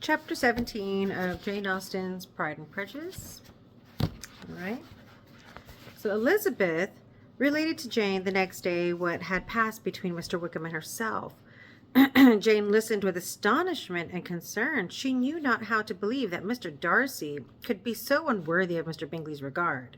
Chapter 17 of Jane Austen's Pride and Prejudice. All right. So Elizabeth related to Jane the next day what had passed between Mr. Wickham and herself. Jane listened with astonishment and concern. She knew not how to believe that Mr. Darcy could be so unworthy of Mr. Bingley's regard.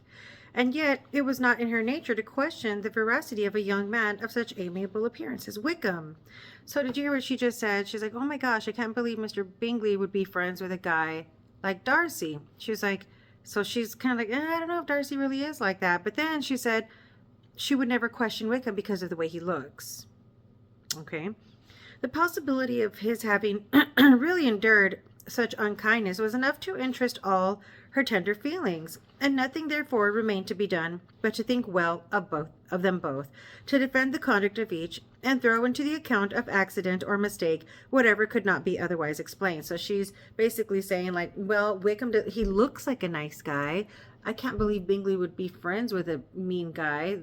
And yet it was not in her nature to question the veracity of a young man of such amiable appearance as Wickham. So did you hear what she just said? She's like, oh my gosh, I can't believe Mr. Bingley would be friends with a guy like Darcy. She was like, so she's kind of like, I don't know if Darcy really is like that. But then she said she would never question Wickham because of the way he looks. Okay. The possibility of his having really endured such unkindness was enough to interest all her tender feelings, and nothing therefore remained to be done but to think well of them both, to defend the conduct of each, and throw into the account of accident or mistake whatever could not be otherwise explained. So she's basically saying, like, well, Wickham, he looks like a nice guy. I can't believe Bingley would be friends with a mean guy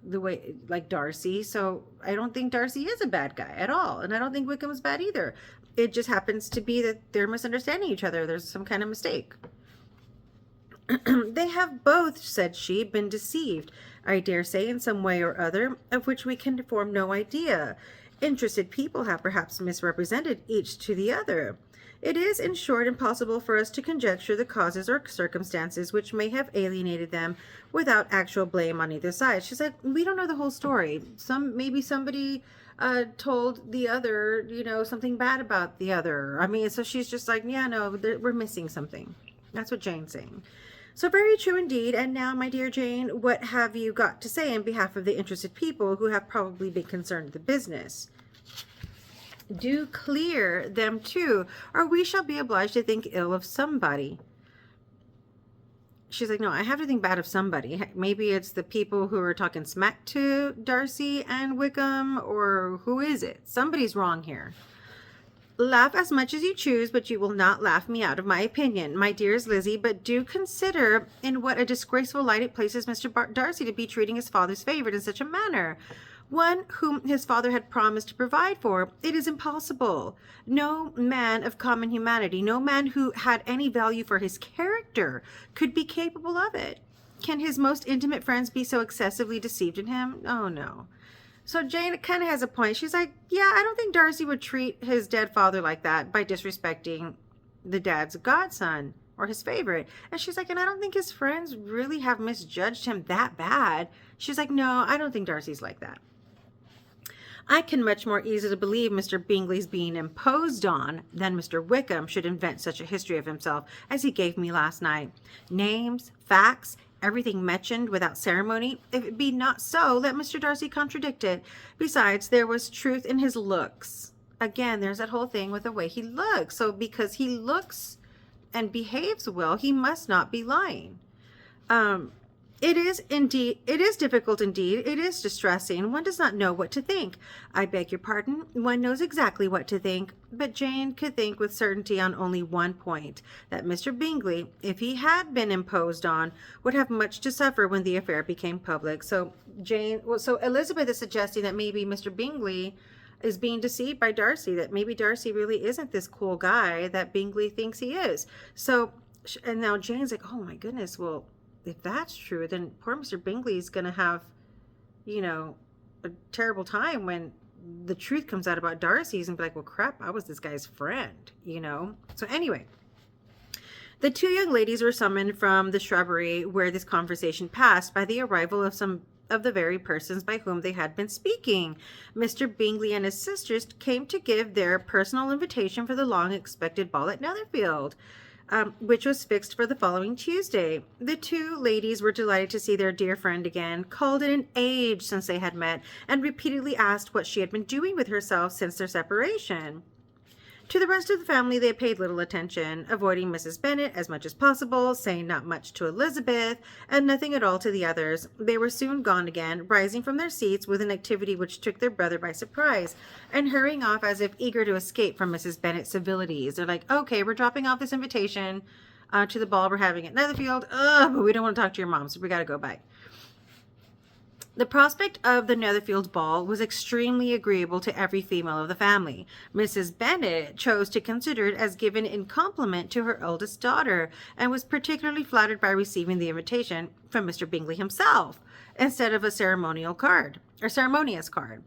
the way like Darcy. So I don't think Darcy is a bad guy at all, and I don't think Wickham's bad either. It just happens to be that they're misunderstanding each other. There's some kind of mistake. They have both, said she, been deceived, I dare say, in some way or other, of which we can form no idea. Interested people have perhaps misrepresented each to the other. It is, in short, impossible for us to conjecture the causes or circumstances which may have alienated them without actual blame on either side. She said, we don't know the whole story. Maybe somebody told the other, something bad about the other. I mean, so she's just like, yeah, no, we're missing something. That's what Jane's saying. So very true indeed. And now, my dear Jane, what have you got to say in behalf of the interested people who have probably been concerned with the business? Do clear them too, or we shall be obliged to think ill of somebody. She's like, no, I have to think bad of somebody. Maybe it's the people who are talking smack to Darcy and Wickham, or who is it? Somebody's wrong here. Laugh as much as you choose, but you will not laugh me out of my opinion, my dearest Lizzie. But do consider in what a disgraceful light it places Mr. Darcy to be treating his father's favorite in such a manner. One whom his father had promised to provide for. It is impossible. No man of common humanity, no man who had any value for his character, could be capable of it. Can his most intimate friends be so excessively deceived in him? Oh, no. So Jane kind of has a point. She's like, yeah, I don't think Darcy would treat his dead father like that by disrespecting the dad's godson or his favorite. And she's like, and I don't think his friends really have misjudged him that bad. She's like, no, I don't think Darcy's like that. I can much more easily believe Mr. Bingley's being imposed on than Mr. Wickham should invent such a history of himself as he gave me last night. Names, facts, everything mentioned without ceremony. If it be not so, let Mr. Darcy contradict it. Besides, there was truth in his looks. Again, there's that whole thing with the way he looks. So because he looks and behaves well, he must not be lying. It is difficult indeed. It is distressing. One does not know what to think. I beg your pardon. One knows exactly what to think. But Jane could think with certainty on only one point, that Mr. Bingley, if he had been imposed on, would have much to suffer when the affair became public. So Elizabeth is suggesting that maybe Mr. Bingley is being deceived by Darcy, that maybe Darcy really isn't this cool guy that Bingley thinks he is. So, and now Jane's like, oh my goodness, well, if that's true, then poor Mr. Bingley's going to have, a terrible time when the truth comes out about Darcy's and be like, well, crap, I was this guy's friend, So anyway, the two young ladies were summoned from the shrubbery where this conversation passed by the arrival of some of the very persons by whom they had been speaking. Mr. Bingley and his sisters came to give their personal invitation for the long-expected ball at Netherfield, which was fixed for the following Tuesday. The two ladies were delighted to see their dear friend again, called it an age since they had met, and repeatedly asked what she had been doing with herself since their separation. To the rest of the family they paid little attention, avoiding Mrs. Bennet as much as possible, saying not much to Elizabeth, and nothing at all to the others. They were soon gone again, rising from their seats with an activity which took their brother by surprise, and hurrying off as if eager to escape from Mrs. Bennet's civilities. They're like, okay, we're dropping off this invitation to the ball we're having at Netherfield, but we don't want to talk to your mom, so we got to go. Bye. The prospect of the Netherfields ball was extremely agreeable to every female of the family. Mrs. Bennet chose to consider it as given in compliment to her eldest daughter, and was particularly flattered by receiving the invitation from Mr. Bingley himself, instead of a ceremonious card.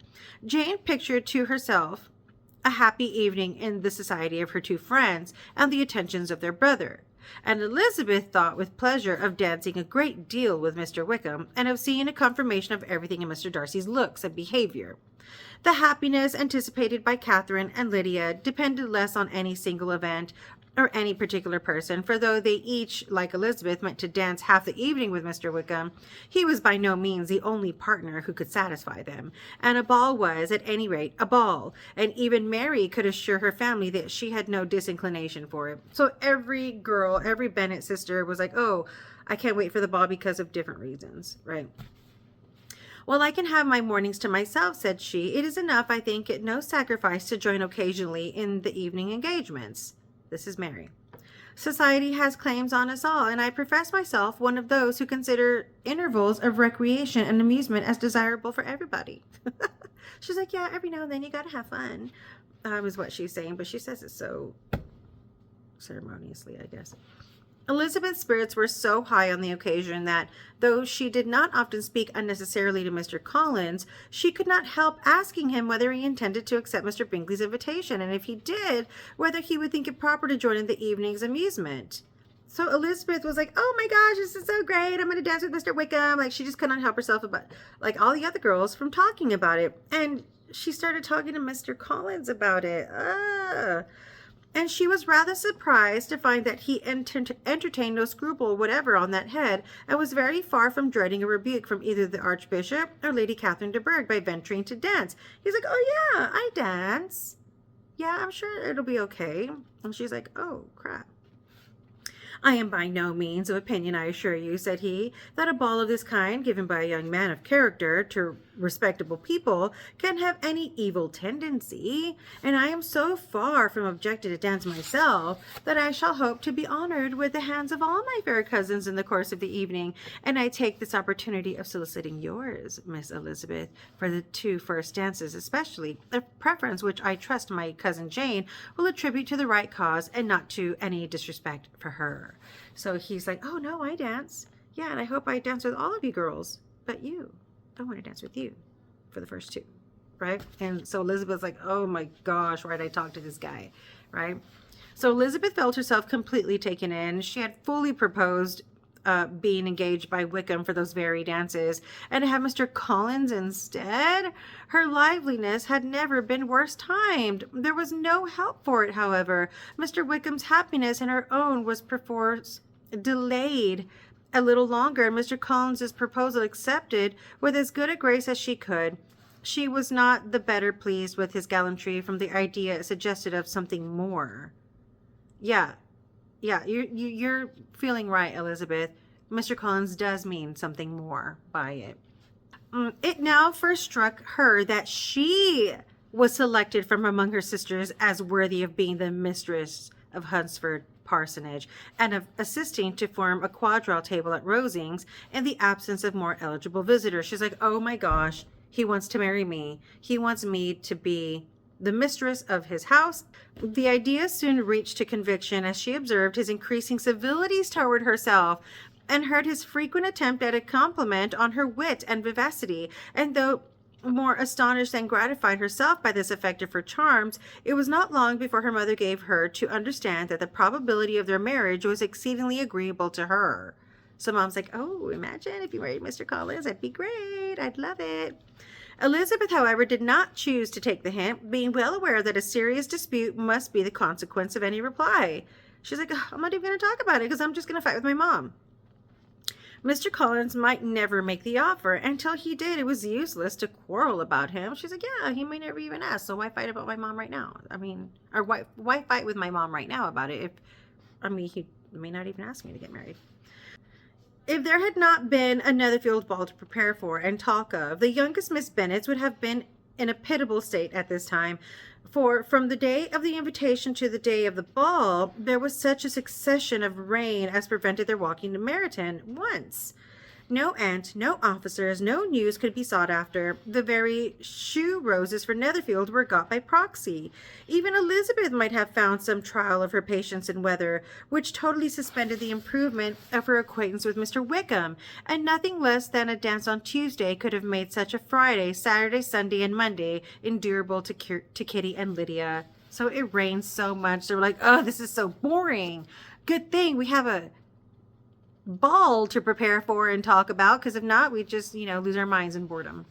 Jane pictured to herself a happy evening in the society of her two friends and the attentions of their brother. And Elizabeth thought with pleasure of dancing a great deal with Mr. Wickham, and of seeing a confirmation of everything in Mr. Darcy's looks and behaviour. The happiness anticipated by Catherine and Lydia depended less on any single event or any particular person, for though they each, like Elizabeth, meant to dance half the evening with Mr. Wickham, he was by no means the only partner who could satisfy them, and a ball was, at any rate, a ball, and even Mary could assure her family that she had no disinclination for it. So every girl, every Bennet sister was like, oh, I can't wait for the ball because of different reasons, right? Well, I can have my mornings to myself, said she. It is enough, I think, at no sacrifice to join occasionally in the evening engagements. This is Mary. Society has claims on us all, and I profess myself one of those who consider intervals of recreation and amusement as desirable for everybody. She's like, yeah, every now and then you gotta have fun, was what she's saying, but she says it so ceremoniously, I guess. Elizabeth's spirits were so high on the occasion that, though she did not often speak unnecessarily to Mr. Collins, she could not help asking him whether he intended to accept Mr. Bingley's invitation, and if he did, whether he would think it proper to join in the evening's amusement. So Elizabeth was like, oh my gosh, this is so great, I'm going to dance with Mr. Wickham. Like, she just could not help herself about, like all the other girls, from talking about it. And she started talking to Mr. Collins about it. And she was rather surprised to find that he entertained no scruple whatever on that head, and was very far from dreading a rebuke from either the Archbishop or Lady Catherine de Bourgh by venturing to dance. He's like, oh yeah, I dance. Yeah, I'm sure it'll be okay. And she's like, oh crap. I am by no means of opinion, I assure you, said he, that a ball of this kind, given by a young man of character to respectable people, can have any evil tendency, and I am so far from objecting to dance myself, that I shall hope to be honoured with the hands of all my fair cousins in the course of the evening, and I take this opportunity of soliciting yours, Miss Elizabeth, for the two first dances especially, a preference which I trust my cousin Jane will attribute to the right cause, and not to any disrespect for her. So he's like, oh no, I dance. Yeah, and I hope I dance with all of you girls, but you. I want to dance with you for the first two, right? And so Elizabeth's like, oh my gosh, why'd I talk to this guy, right? So Elizabeth felt herself completely taken in. She had fully proposed being engaged by Wickham for those very dances, and to have Mr. Collins instead. Her liveliness had never been worse timed. There was no help for it, however. Mr. Wickham's happiness and her own was perforce delayed a little longer, and Mr. Collins's proposal accepted with as good a grace as she could. She was not the better pleased with his gallantry from the idea it suggested of something more. Yeah, you're feeling right, Elizabeth. Mr. Collins does mean something more by it. It now first struck her that she was selected from among her sisters as worthy of being the mistress of Hunsford Parsonage, and of assisting to form a quadrille table at Rosings in the absence of more eligible visitors. She's like, oh my gosh, he wants to marry me. He wants me to be the mistress of his house. The idea soon reached to conviction as she observed his increasing civilities toward herself, and heard his frequent attempt at a compliment on her wit and vivacity, and though more astonished than gratified herself by this effect of her charms, it was not long before her mother gave her to understand that the probability of their marriage was exceedingly agreeable to her. So Mom's like, oh, imagine if you married Mr. Collins, that'd be great, I'd love it. Elizabeth, however, did not choose to take the hint, being well aware that a serious dispute must be the consequence of any reply. She's like, I'm not even going to talk about it because I'm just going to fight with my mom. Mr. Collins might never make the offer. Until he did, it was useless to quarrel about him. She's like, yeah, he may never even ask, so why fight about my mom right now? Or why fight with my mom right now about it he may not even ask me to get married. If there had not been a Netherfield ball to prepare for and talk of, the youngest Miss Bennets would have been in a pitiable state at this time, for from the day of the invitation to the day of the ball, there was such a succession of rain as prevented their walking to Meryton once. No aunt, no officers, no news could be sought after. The very shoe roses for Netherfield were got by proxy. Even Elizabeth might have found some trial of her patience in weather, which totally suspended the improvement of her acquaintance with Mr. Wickham, and nothing less than a dance on Tuesday could have made such a Friday, Saturday, Sunday, and Monday endurable to Kitty and Lydia. So it rained so much. They were like, oh, this is so boring. Good thing we have a ball to prepare for and talk about, because if not, we just, lose our minds in boredom.